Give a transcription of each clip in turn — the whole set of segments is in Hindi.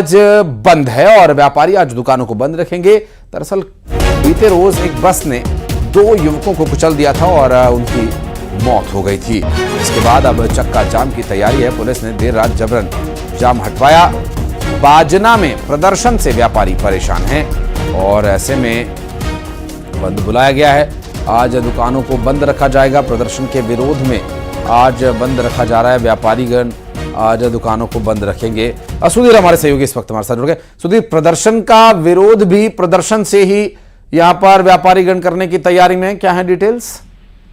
आज बंद है और व्यापारी आज दुकानों को बंद रखेंगे। दरअसल बीते रोज एक बस ने 2 युवकों को कुचल दिया था और उनकी मौत हो गई थी। इसके बाद अब चक्का जाम की तैयारी है। पुलिस ने देर रात जबरन जाम हटवाया। बाजना में प्रदर्शन से व्यापारी परेशान हैं और ऐसे में बंद बुलाया गया है। आज दुकानों को बंद रखा जाएगा। प्रदर्शन के विरोध में आज बंद रखा जा रहा है। व्यापारीगण आज दुकानों को बंद रखेंगे। सुधीर हमारे सहयोगी इस वक्त हमारे साथ जुड़ गए। सुधीर, प्रदर्शन का विरोध भी प्रदर्शन से ही यहाँ पर व्यापारीगण करने की तैयारी में, क्या है डिटेल्स?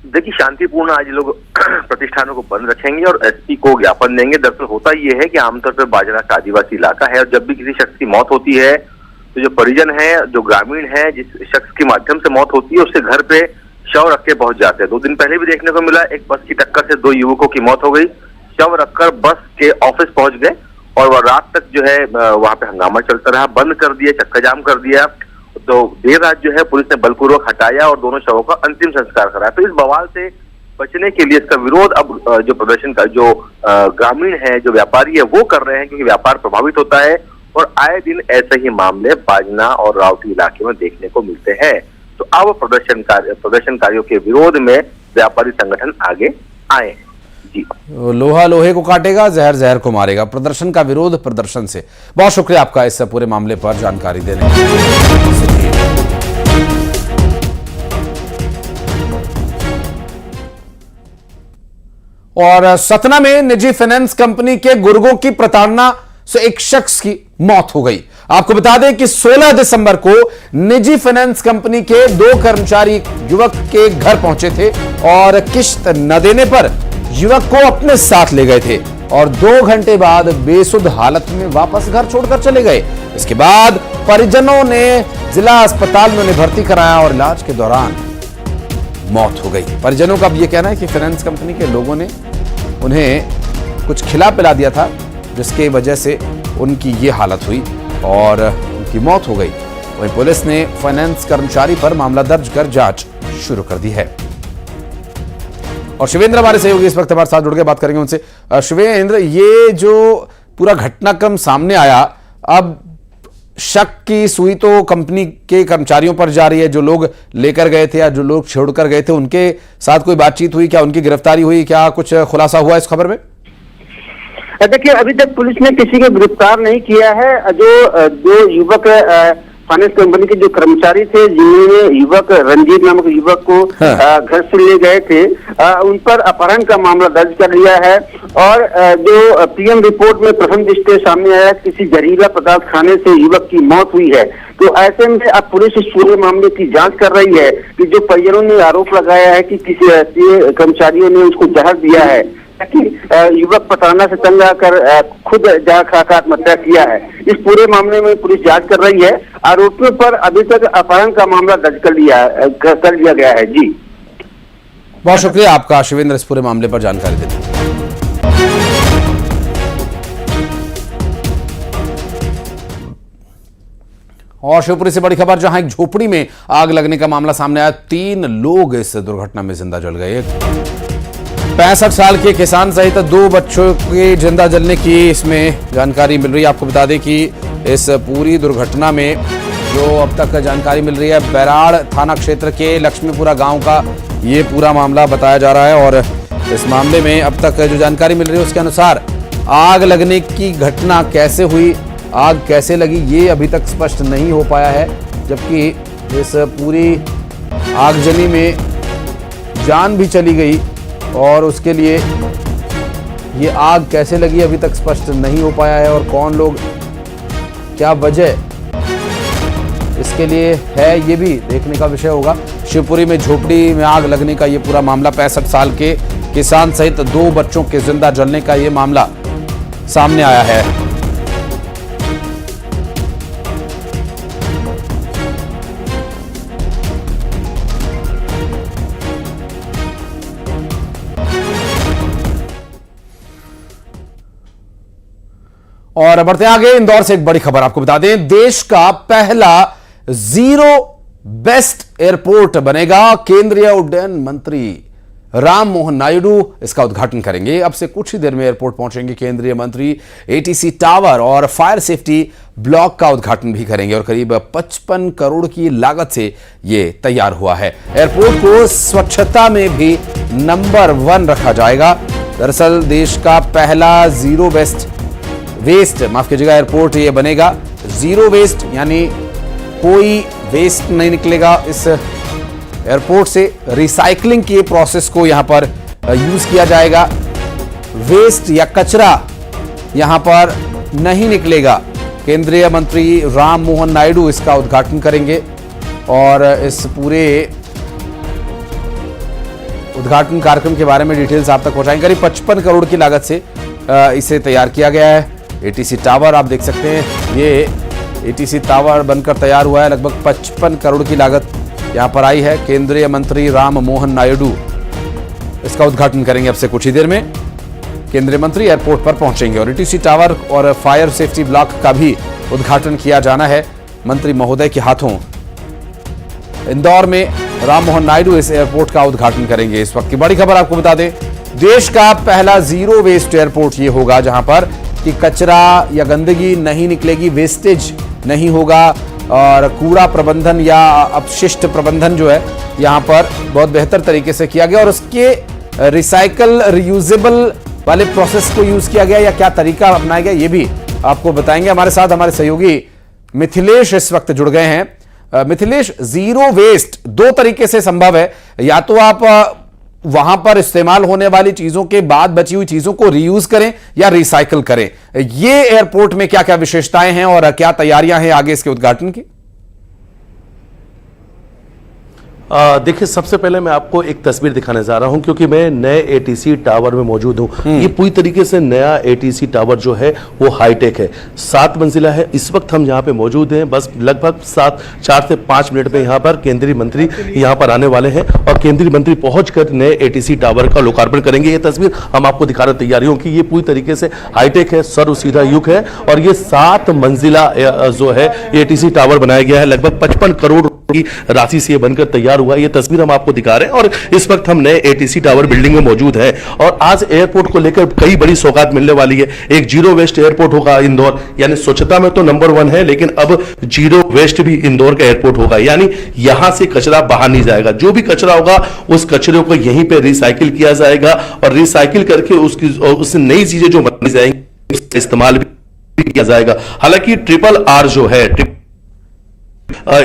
देखिए, शांतिपूर्ण आज लोग प्रतिष्ठानों को बंद रखेंगे और एसपी को ज्ञापन देंगे। दरअसल होता यह है कि आमतौर पर बाजना का आदिवासी इलाका है और जब भी किसी शख्स की मौत होती है तो जो परिजन है, जो ग्रामीण है, जिस शख्स के माध्यम से मौत होती है उसके घर पे शव रख के पहुंच जाते हैं। 2 दिन पहले भी देखने को मिला, एक बस की टक्कर से 2 युवकों की मौत हो गई। शव रखकर बस के ऑफिस पहुंच गए और वह रात तक जो है वहां पे हंगामा चलता रहा। बंद कर दिया, चक्का जाम कर दिया। तो देर रात जो है पुलिस ने बलपूर्वक हटाया और दोनों शवों का अंतिम संस्कार कराया। तो इस बवाल से बचने के लिए इसका विरोध अब जो प्रदर्शन का जो ग्रामीण है, जो व्यापारी है, वो कर रहे हैं, क्योंकि व्यापार प्रभावित होता है और आए दिन ऐसे ही मामले बाजना और रावटी इलाके में देखने को मिलते हैं। तो अब प्रदर्शनकारियों के विरोध में व्यापारी संगठन आगे आए हैं। जी, लोहा लोहे को काटेगा, जहर जहर को मारेगा। प्रदर्शन का विरोध प्रदर्शन से। बहुत शुक्रिया आपका इस पूरे मामले पर जानकारी देने के लिए। और सतना में निजी फाइनेंस कंपनी के गुर्गों की प्रताड़ना से एक शख्स की मौत हो गई। आपको बता दें कि 16 दिसंबर को निजी फाइनेंस कंपनी के 2 कर्मचारी युवक के घर पहुंचे थे और किश्त न देने पर युवक को अपने साथ ले गए थे और 2 घंटे बाद बेसुध हालत में वापस घर छोड़कर चले गए। इसके बाद परिजनों ने जिला अस्पताल में उन्हें भर्ती कराया और इलाज के दौरान मौत हो गई। परिजनों का अब यह कहना है कि फाइनेंस कंपनी के लोगों ने उन्हें कुछ खिला पिला दिया था, जिसकी वजह से उनकी ये हालत हुई और उनकी मौत हो गई। वहीं पुलिस ने फाइनेंस कर्मचारी पर मामला दर्ज कर जांच शुरू कर दी है। और शिवेंद्र हमारे सहयोगी इस वक्त हमारे साथ जुड़ के बात करेंगे उनसे। शिवेंद्र, ये जो पूरा घटनाक्रम सामने आया, अब शक की सुई तो कंपनी के कर्मचारियों पर जा रही है। जो लोग लेकर गए थे या जो लोग छोड़कर गए थे, उनके साथ कोई बातचीत हुई? क्या उनकी गिरफ्तारी हुई? क्या कुछ खुलासा हुआ इस खबर में? देखिए, अभी तक पुलिस ने किसी को गिरफ्तार नहीं किया है। जो युवक फाइनेंस कंपनी के जो कर्मचारी थे, जिन्होंने युवक रंजीत नामक युवक को घर से ले गए थे, उन पर अपहरण का मामला दर्ज कर लिया है। और जो पीएम रिपोर्ट में प्रथम दृष्टया सामने आया, किसी जहरीला पदार्थ खाने से युवक की मौत हुई है। तो ऐसे में अब पुलिस इस पूरे मामले की जांच कर रही है कि जो परिजनों ने आरोप लगाया है कि किसी कर्मचारियों ने उसको जहर दिया है, ताकि युवक प्रताड़ना से तंग आकर खुद जहर खाकर आत्महत्या किया है। इस पूरे मामले में पुलिस जांच कर रही है। आरोपियों पर अभी तक अपहरण का मामला दर्ज कर लिया गया है। जी, बहुत शुक्रिया आपका शिवेंद्र इस पूरे मामले पर जानकारी देने। और शिवपुरी से बड़ी खबर, जहां एक झोपड़ी में आग लगने का मामला सामने आया। 3 लोग इस दुर्घटना में जिंदा जल गए। 65 साल के किसान सहित 2 बच्चों के जिंदा जलने की इसमें जानकारी मिल रही है। आपको बता दें कि इस पूरी दुर्घटना में जो अब तक जानकारी मिल रही है, बैराड़ थाना क्षेत्र के लक्ष्मीपुरा गांव का ये पूरा मामला बताया जा रहा है। और इस मामले में अब तक जो जानकारी मिल रही है उसके अनुसार आग लगने की घटना कैसे हुई, आग कैसे लगी, ये अभी तक स्पष्ट नहीं हो पाया है। जबकि इस पूरी आगजनी में जान भी चली गई और उसके लिए ये आग कैसे लगी अभी तक स्पष्ट नहीं हो पाया है। और कौन लोग, क्या वजह इसके लिए है, ये भी देखने का विषय होगा। शिवपुरी में झोपड़ी में आग लगने का ये पूरा मामला, 65 साल के किसान सहित 2 बच्चों के जिंदा जलने का ये मामला सामने आया है। और बढ़ते आगे, इंदौर से एक बड़ी खबर आपको बता दें। देश का पहला जीरो बेस्ट एयरपोर्ट बनेगा। केंद्रीय उड्डयन मंत्री राम मोहन नायडू इसका उद्घाटन करेंगे। अब से कुछ ही देर में एयरपोर्ट पहुंचेंगे केंद्रीय मंत्री, एटीसी टावर और फायर सेफ्टी ब्लॉक का उद्घाटन भी करेंगे और करीब 55 करोड़ की लागत से यह तैयार हुआ है। एयरपोर्ट को स्वच्छता में भी नंबर 1 रखा जाएगा। दरअसल देश का पहला जीरो वेस्ट माफ कीजिएगा एयरपोर्ट ये बनेगा। जीरो वेस्ट यानी कोई वेस्ट नहीं निकलेगा इस एयरपोर्ट से। रिसाइकलिंग के प्रोसेस को यहां पर यूज किया जाएगा। वेस्ट या कचरा यहां पर नहीं निकलेगा। केंद्रीय मंत्री राम मोहन नायडू इसका उद्घाटन करेंगे और इस पूरे उद्घाटन कार्यक्रम के बारे में डिटेल्स आप तक पहुंचाएंगे। करीब 55 करोड़ की लागत से इसे तैयार किया गया है। एटीसी टावर आप देख सकते हैं, ये एटीसी टावर बनकर तैयार हुआ है। लगभग 55 करोड़ की लागत यहां पर आई है। केंद्रीय मंत्री राम मोहन नायडू इसका उद्घाटन करेंगे। अब से कुछ ही देर में केंद्रीय मंत्री एयरपोर्ट पर पहुंचेंगे और एटीसी टावर और फायर सेफ्टी ब्लॉक का भी उद्घाटन किया जाना है मंत्री महोदय के हाथों। इंदौर में राम मोहन नायडू इस एयरपोर्ट का उद्घाटन करेंगे। इस वक्त की बड़ी खबर आपको बता दें, देश का पहला जीरो वेस्ट एयरपोर्ट ये होगा जहां पर कि कचरा या गंदगी नहीं निकलेगी, वेस्टेज नहीं होगा और कूड़ा प्रबंधन या अपशिष्ट प्रबंधन जो है यहां पर बहुत बेहतर तरीके से किया गया और उसके रिसाइकल रियूजेबल वाले प्रोसेस को यूज किया गया या क्या तरीका अपनाया गया ये भी आपको बताएंगे। हमारे साथ हमारे सहयोगी मिथिलेश इस वक्त जुड़ गए हैं। मिथिलेश, जीरो वेस्ट 2 तरीके से संभव है, या तो आप वहां पर इस्तेमाल होने वाली चीजों के बाद बची हुई चीजों को रीयूज करें या रिसाइकल करें। ये एयरपोर्ट में क्या क्या विशेषताएं हैं और क्या तैयारियां हैं आगे इसके उद्घाटन की? देखिए, सबसे पहले मैं आपको एक तस्वीर दिखाने जा रहा हूं क्योंकि मैं नए एटीसी टावर में मौजूद हूं। ये पूरी तरीके से नया एटीसी टावर जो है वो हाईटेक है, 7 मंजिला है। इस वक्त हम यहां पे मौजूद हैं, बस लगभग 4 से 5 मिनट में यहां पर केंद्रीय मंत्री यहां पर आने वाले हैं और केंद्रीय मंत्री पहुंचकर नए एटीसी टावर का लोकार्पण करेंगे। ये तस्वीर हम आपको दिखा रहे तैयारियों की। ये पूरी तरीके से हाईटेक है, सर्व सीधा युग है और ये 7 मंजिला जो है एटीसी टावर बनाया गया है। लगभग 55 करोड़ की राशि से बनकर तैयार हुआ। ये तस्वीर हम आपको दिखा रहे हैं और इस वक्त हम नए एटीसी टावर बिल्डिंग में मौजूद हैं और आज एयरपोर्ट को लेकर कई बड़ी सौगात मिलने वाली है। एक जीरो वेस्ट एयरपोर्ट होगा इंदौर, यानी स्वच्छता में तो नंबर 1 है, लेकिन अब जीरो वेस्ट भी इंदौर का एयरपोर्ट होगा, यानी यहां से कचरा बाहर नहीं जाएगा। जो भी कचरा होगा उस कचरे को यहीं पे रिसाइकिल किया जाएगा और रिसाइकिल करके उससे नई चीजें जो बनी जाएंगी उसका इस्तेमाल भी किया जाएगा। हालांकि RRR जो है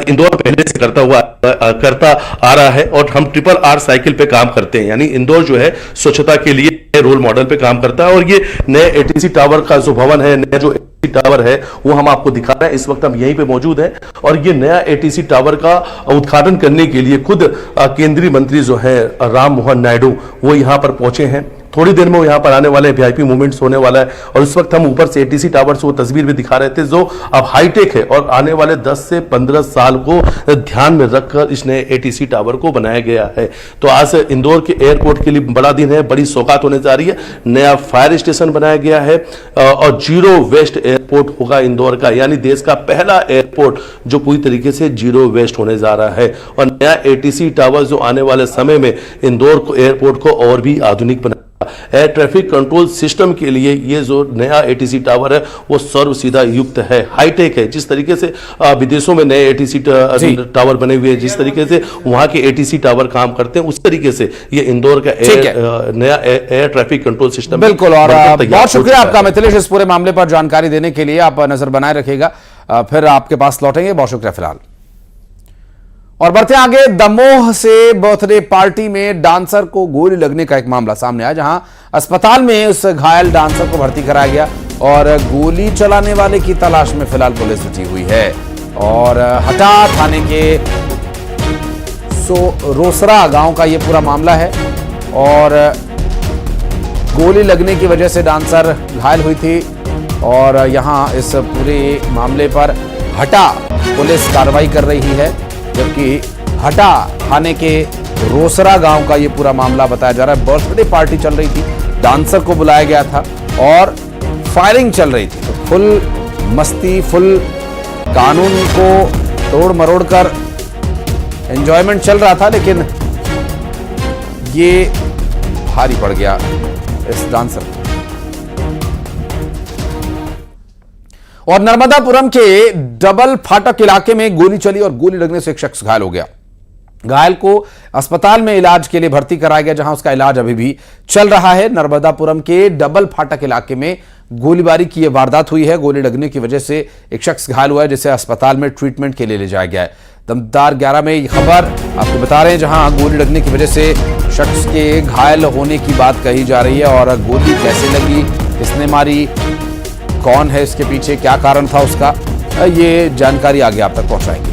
इंदौर पहले से करता आ रहा है और हम RRR साइकिल पे काम करते हैं, यानी इंदौर जो है स्वच्छता के लिए रोल मॉडल पे काम करता है। और ये नए एटीसी टावर का जो भवन है, नया जो एटीसी टावर है वो हम आपको दिखा रहे हैं। इस वक्त हम यहीं पे मौजूद हैं और ये नया एटीसी टावर का उद्घाटन करने के लिए खुद केंद्रीय मंत्री जो है राम मोहन नायडू वो यहां पर पहुंचे हैं। थोड़ी देर में वो यहाँ पर आने वाले वीआईपी मूवमेंट्स होने वाला है और इस वक्त हम ऊपर से एटीसी टावर से वो तस्वीर भी दिखा रहे थे जो अब हाईटेक है और आने वाले 10 से 15 साल को ध्यान में रखकर इस नए एटीसी टावर को बनाया गया है। तो आज इंदौर के एयरपोर्ट के लिए बड़ा दिन है, बड़ी सौगात होने जा रही है। नया फायर स्टेशन बनाया गया है और जीरो वेस्ट एयरपोर्ट होगा इंदौर का, यानी देश का पहला एयरपोर्ट जो पूरी तरीके से जीरो वेस्ट होने जा रहा है। और नया एटीसी टावर जो आने वाले समय में इंदौर को एयरपोर्ट को और भी आधुनिक बना एयर ट्रैफिक कंट्रोल सिस्टम के लिए ये जो नया एटीसी टावर है वो सर्व सीधा युक्त है, हाईटेक है। जिस तरीके से विदेशों में नए एटीसी टावर बने हुए हैं, जिस तरीके से वहां के एटीसी टावर काम करते हैं, उस तरीके से ये इंदौर का नया एयर ट्रैफिक कंट्रोल सिस्टम बिल्कुल। और बहुत शुक्रिया आपका मिथिलेश इस पूरे मामले पर जानकारी देने के लिए। आप नजर बनाए रखिएगा, फिर आपके पास लौटेंगे। बहुत शुक्रिया। फिलहाल और बढ़ते आगे, दमोह से बर्थडे पार्टी में डांसर को गोली लगने का एक मामला सामने आया, जहां अस्पताल में उस घायल डांसर को भर्ती कराया गया और गोली चलाने वाले की तलाश में फिलहाल पुलिस जुटी हुई है। और हटा थाने के रोसरा गांव का यह पूरा मामला है और गोली लगने की वजह से डांसर घायल हुई थी और यहां इस पूरे मामले पर हटा पुलिस कार्रवाई कर रही है, जबकि हटा थाने के रोसरा गांव का ये पूरा मामला बताया जा रहा है। बर्थडे पार्टी चल रही थी, डांसर को बुलाया गया था और फायरिंग चल रही थी, तो फुल मस्ती, फुल कानून को तोड़ मरोड़ कर एंजॉयमेंट चल रहा था। लेकिन ये भारी पड़ गया इस डांसर को। और नर्मदापुरम के डबल फाटक इलाके में गोली चली और गोली लगने से एक शख्स घायल हो गया। घायल को अस्पताल में इलाज के लिए भर्ती कराया गया, जहां उसका इलाज अभी भी चल रहा है। नर्मदापुरम के डबल फाटक इलाके में गोलीबारी की यह वारदात हुई है। गोली लगने की वजह से एक शख्स घायल हुआ है, जिसे अस्पताल में ट्रीटमेंट के लिए ले जाया गया है। दमदार 11 में यह खबर आपको बता रहे हैं, जहां गोली लगने की वजह से शख्स के घायल होने की बात कही जा रही है। और गोली कैसे लगी, किसने मारी, कौन है इसके पीछे, क्या कारण था उसका, ये जानकारी आगे आप तक पहुंचाएंगे।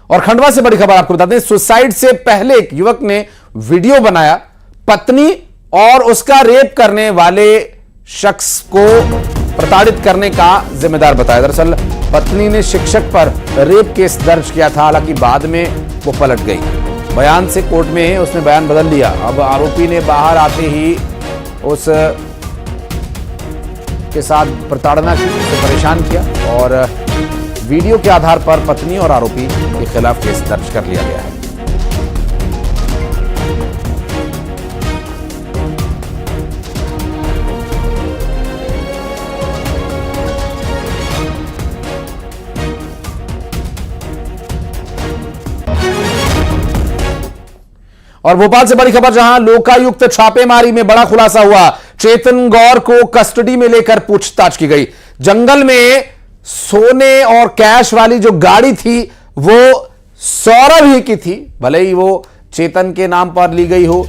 और खंडवा से बड़ी खबर आपको बताते हैं। सुसाइड से पहले एक युवक ने वीडियो बनाया, पत्नी और उसका रेप करने वाले शख्स को प्रताड़ित करने का जिम्मेदार बताया। दरअसल पत्नी ने शिक्षक पर रेप केस दर्ज किया था, हालांकि बाद में वो पलट गई। बयान से कोर्ट में उसने बयान बदल लिया। अब आरोपी ने बाहर आते ही उस के साथ प्रताड़ना की, उसे परेशान किया और वीडियो के आधार पर पत्नी और आरोपी के खिलाफ केस दर्ज कर लिया गया है। और भोपाल से बड़ी खबर, जहां लोकायुक्त छापेमारी में बड़ा खुलासा हुआ। चेतन गौर को कस्टडी में लेकर पूछताछ की गई। जंगल में सोने और कैश वाली जो गाड़ी थी वो सौरभ ही की थी, भले ही वो चेतन के नाम पर ली गई हो।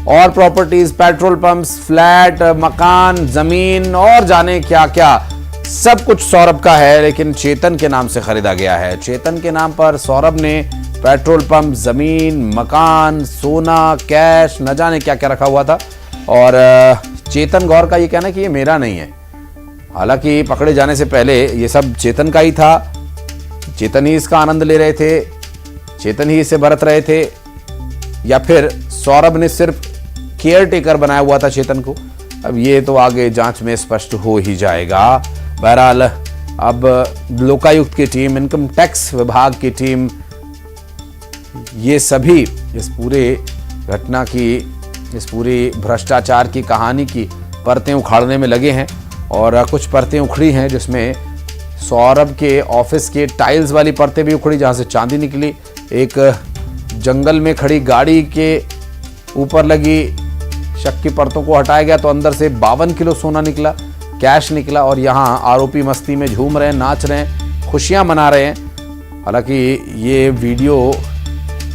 और प्रॉपर्टीज, पेट्रोल पंप्स, फ्लैट, मकान, जमीन और जाने क्या क्या सब कुछ सौरभ का है, लेकिन चेतन के नाम से खरीदा गया है। चेतन के नाम पर सौरभ ने पेट्रोल पंप, जमीन, मकान, सोना, कैश, न जाने क्या क्या रखा हुआ था। और चेतन गौर का ये कहना है कि ये मेरा नहीं है। हालांकि पकड़े जाने से पहले ये सब चेतन का ही था, चेतन ही इसका आनंद ले रहे थे, चेतन ही इसे बरत रहे थे, या फिर सौरभ ने सिर्फ केयर टेकर बनाया हुआ था चेतन को। अब ये तो आगे जांच में स्पष्ट हो ही जाएगा। बहरहाल अब लोकायुक्त की टीम, इनकम टैक्स विभाग की टीम, ये सभी इस पूरे घटना की, इस पूरी भ्रष्टाचार की कहानी की परतें उखाड़ने में लगे हैं। और कुछ परतें उखड़ी हैं जिसमें सौरभ के ऑफिस के टाइल्स वाली परतें भी उखड़ी, जहां से चांदी निकली। एक जंगल में खड़ी गाड़ी के ऊपर लगी शक की परतों को हटाया गया तो अंदर से 52 किलो सोना निकला, कैश निकला। और यहाँ आरोपी मस्ती में झूम रहे हैं, नाच रहे हैं, खुशियां मना रहे हैं। हालांकि ये वीडियो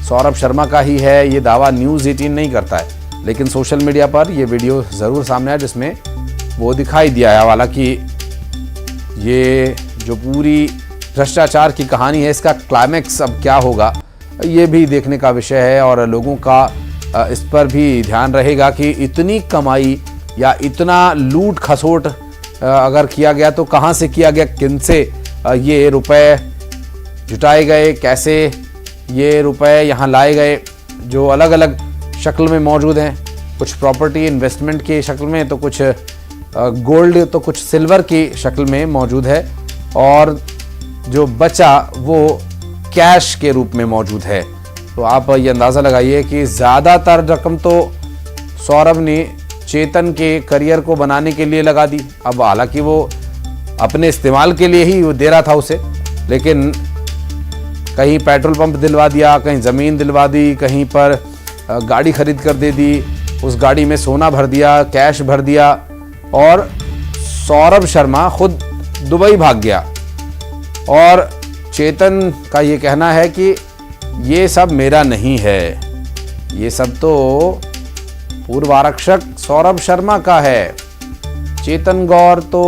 सौरभ शर्मा का ही है, ये दावा न्यूज़ 18 नहीं करता है, लेकिन सोशल मीडिया पर ये वीडियो ज़रूर सामने आया जिसमें वो दिखाई दिया है। हालांकि ये जो पूरी भ्रष्टाचार की कहानी है, इसका क्लाइमैक्स अब क्या होगा ये भी देखने का विषय है। और लोगों का इस पर भी ध्यान रहेगा कि इतनी कमाई या इतना लूट खसोट अगर किया गया तो कहाँ से किया गया, किनसे ये रुपए जुटाए गए, कैसे ये रुपए यहाँ लाए गए, जो अलग अलग शक्ल में मौजूद हैं। कुछ प्रॉपर्टी इन्वेस्टमेंट की शक्ल में, तो कुछ गोल्ड, तो कुछ सिल्वर की शक्ल में मौजूद है, और जो बचा वो कैश के रूप में मौजूद है। तो आप ये अंदाज़ा लगाइए कि ज़्यादातर रकम तो सौरभ ने चेतन के करियर को बनाने के लिए लगा दी। अब हालांकि वो अपने इस्तेमाल के लिए ही वो दे रहा था उसे, लेकिन कहीं पेट्रोल पंप दिलवा दिया, कहीं ज़मीन दिलवा दी, कहीं पर गाड़ी खरीद कर दे दी, उस गाड़ी में सोना भर दिया, कैश भर दिया। और सौरभ शर्मा खुद दुबई भाग गया। और चेतन का ये कहना है कि ये सब मेरा नहीं है, ये सब तो पूर्व आरक्षक सौरभ शर्मा का है। चेतन गौर तो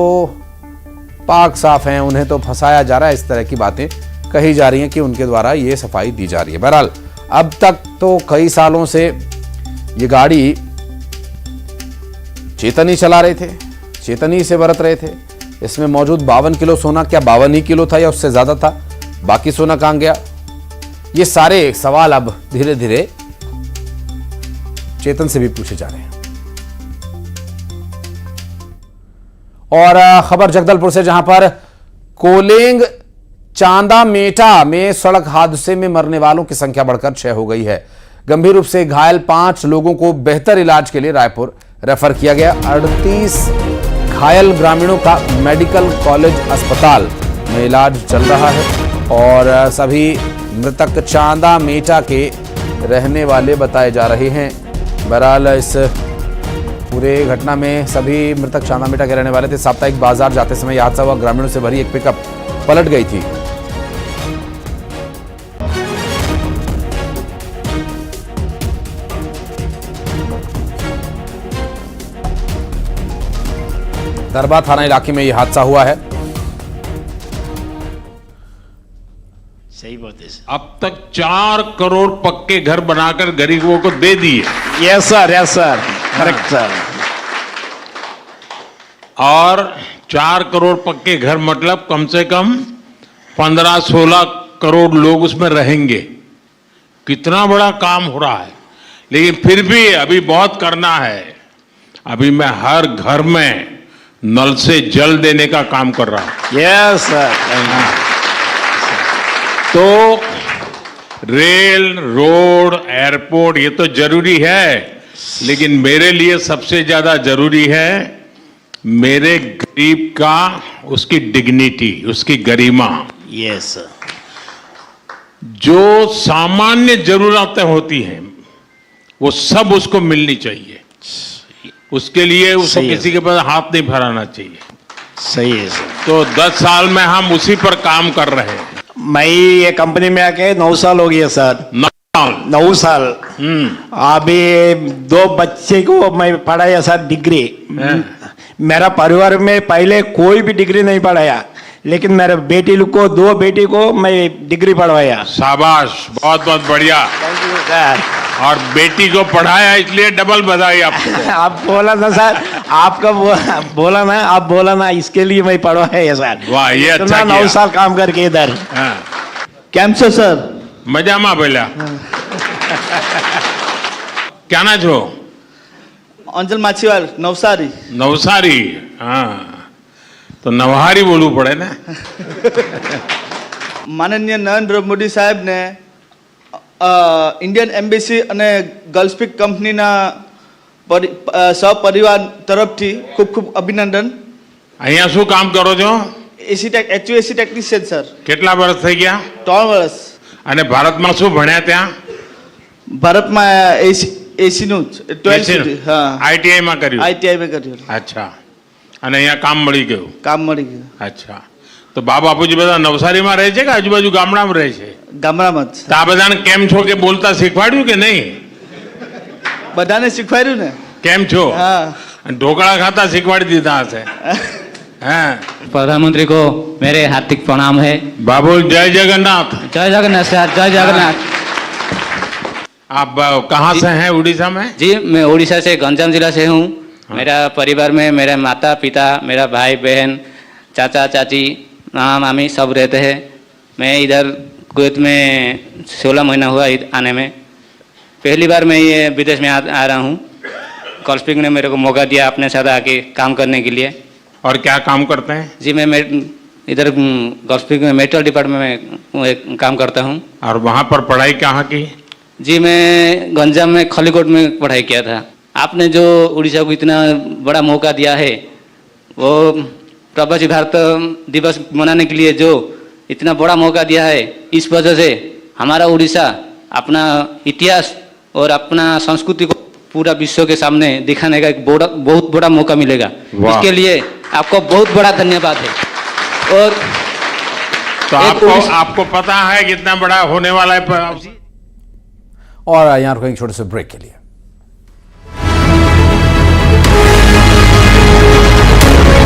पाक साफ हैं, उन्हें तो फंसाया जा रहा है। इस तरह की बातें कही जा रही हैं कि उनके द्वारा ये सफाई दी जा रही है। बहरहाल अब तक तो कई सालों से ये गाड़ी चेतन ही चला रहे थे, चेतन ही से बरत रहे थे। इसमें मौजूद 52 किलो सोना, क्या 52 ही किलो था या उससे ज़्यादा था? बाकी सोना कहाँ गया? ये सारे सवाल अब धीरे धीरे चेतन से भी पूछे जा रहे हैं। और खबर जगदलपुर से, जहां पर कोलेंग चांदा मेटा में सड़क हादसे में मरने वालों की संख्या बढ़कर 6 हो गई है। गंभीर रूप से घायल 5 लोगों को बेहतर इलाज के लिए रायपुर रेफर किया गया। 38 घायल ग्रामीणों का मेडिकल कॉलेज अस्पताल में इलाज चल रहा है और सभी मृतक चांदा मेटा के रहने वाले बताए जा रहे हैं। बहरहाल इस पूरे घटना में सभी मृतक चांदा मेटा के रहने वाले थे। साप्ताहिक बाजार जाते समय यह हादसा हुआ। ग्रामीणों से भरी एक पिकअप पलट गई थी। दरबा थाना इलाके में यह हादसा हुआ है। सही बात है। अब तक 4 करोड़ पक्के घर बनाकर गरीबों को दे दिए। Yes sir correct sir. और 4 करोड़ पक्के घर मतलब कम से कम 15-16 करोड़ लोग उसमें रहेंगे। कितना बड़ा काम हो रहा है। लेकिन फिर भी अभी बहुत करना है। अभी मैं हर घर में नल से जल देने का काम कर रहा हूं। Yes sir. तो रेल, रोड, एयरपोर्ट ये तो जरूरी है, लेकिन मेरे लिए सबसे ज्यादा जरूरी है मेरे गरीब का उसकी डिग्निटी, उसकी गरिमा। Yes sir. जो सामान्य जरूरतें होती हैं वो सब उसको मिलनी चाहिए। उसके लिए उसको सही है। किसी के पास हाथ नहीं फैलाना चाहिए। सही है सर। तो 10 साल में हम उसी पर काम कर रहे हैं। मैं ये कंपनी में आके 9 साल हो गया सर। 9 साल। अभी 2 बच्चे को मैं पढ़ाया सर डिग्री। मेरा परिवार में पहले कोई भी डिग्री नहीं पढ़ाया, लेकिन मेरे बेटी लोग को 2 बेटी को मैं डिग्री पढ़वाया। शाबाश, बहुत बहुत बढ़िया। Thank you sir. और बेटी को पढ़ाया इसलिए डबल बधाई आपको। आप बोला ना सर, आपका बोला ना इसके लिए मैं पढ़वाया सर। वाह, ये अच्छा किया। 9 साल काम करके इधर। કેમ છો સર? મજામાં બોલ્યા। ક્યાંના છો? અંજલ માછીવાર, નવસારી। નવસારી। હા, તો નવહારી બોલવું પડે ને। માનનીય નરેન્દ્ર મોદી સાહેબને ઇન્ડિયન એમ્બેસી અને ગલ્ફસ્પીક કંપનીના સહપરિવાર તરફથી ખૂબ ખૂબ અભિનંદન। અહીંયા શું કામ કરો છો? HVAC technician sir. કેટલા વર્ષ થઈ ગયા? 3 વર્ષ। અને ભારતમાં શું ભણ્યા ત્યાં? ભારતમાં એસીનું 12 સુધી। હા, ITI માં કર્યું? ITI માં કર્યું। અચ્છા, અને અહીંયા કામ મળી ગયું? કામ મળી ગયું। અચ્છા, તો બા બાપુજી બધા નવસારીમાં રહે છે કે આજુબાજુ ગામડામાં રહે છે? ગામડામાં જ। તો આ બધાને કેમ છો કે બોલતા શીખવાડ્યું કે નહીં? બધાને શીખવાડ્યું ને। કેમ છો? હા। અને ઢોકળા ખાતા શીખવાડી દીધા હશે। हाँ, प्रधानमंत्री को मेरे हार्दिक प्रणाम है। बाबू जय जगन्नाथ। जय जगन्नाथ सर, जय जगन्नाथ। आप कहाँ से हैं उड़ीसा में? जी, मैं उड़ीसा से गंजाम जिला से हूँ। मेरा परिवार में मेरे माता पिता, मेरा भाई बहन, चाचा चाची, मामा मामी सब रहते हैं। मैं इधर कुवैत में 16 महीना हुआ आने में। पहली बार मैं ये विदेश में आ रहा हूँ। गल्फस्पीक ने मेरे को मौका दिया अपने साथ आके काम करने के लिए। और क्या काम करते हैं? जी, मैं इधर गल्फस्पीक में मेटल डिपार्टमेंट में काम करता हूँ। और वहाँ पर पढ़ाई कहाँ की? जी, मैं गंजाम में खलीकोट में पढ़ाई किया था। आपने जो उड़ीसा को इतना बड़ा मौका दिया है, वो प्रवासी भारत दिवस मनाने के लिए जो इतना बड़ा मौका दिया है, इस वजह से हमारा उड़ीसा अपना इतिहास और अपना संस्कृति को पूरा विश्व के सामने दिखाने का एक बहुत बड़ा मौका मिलेगा। इसके लिए आपको बहुत बड़ा धन्यवाद है। और तो आपको पता है कितना बड़ा होने वाला है। और यहाँ रुकेंगे छोटे से ब्रेक के लिए।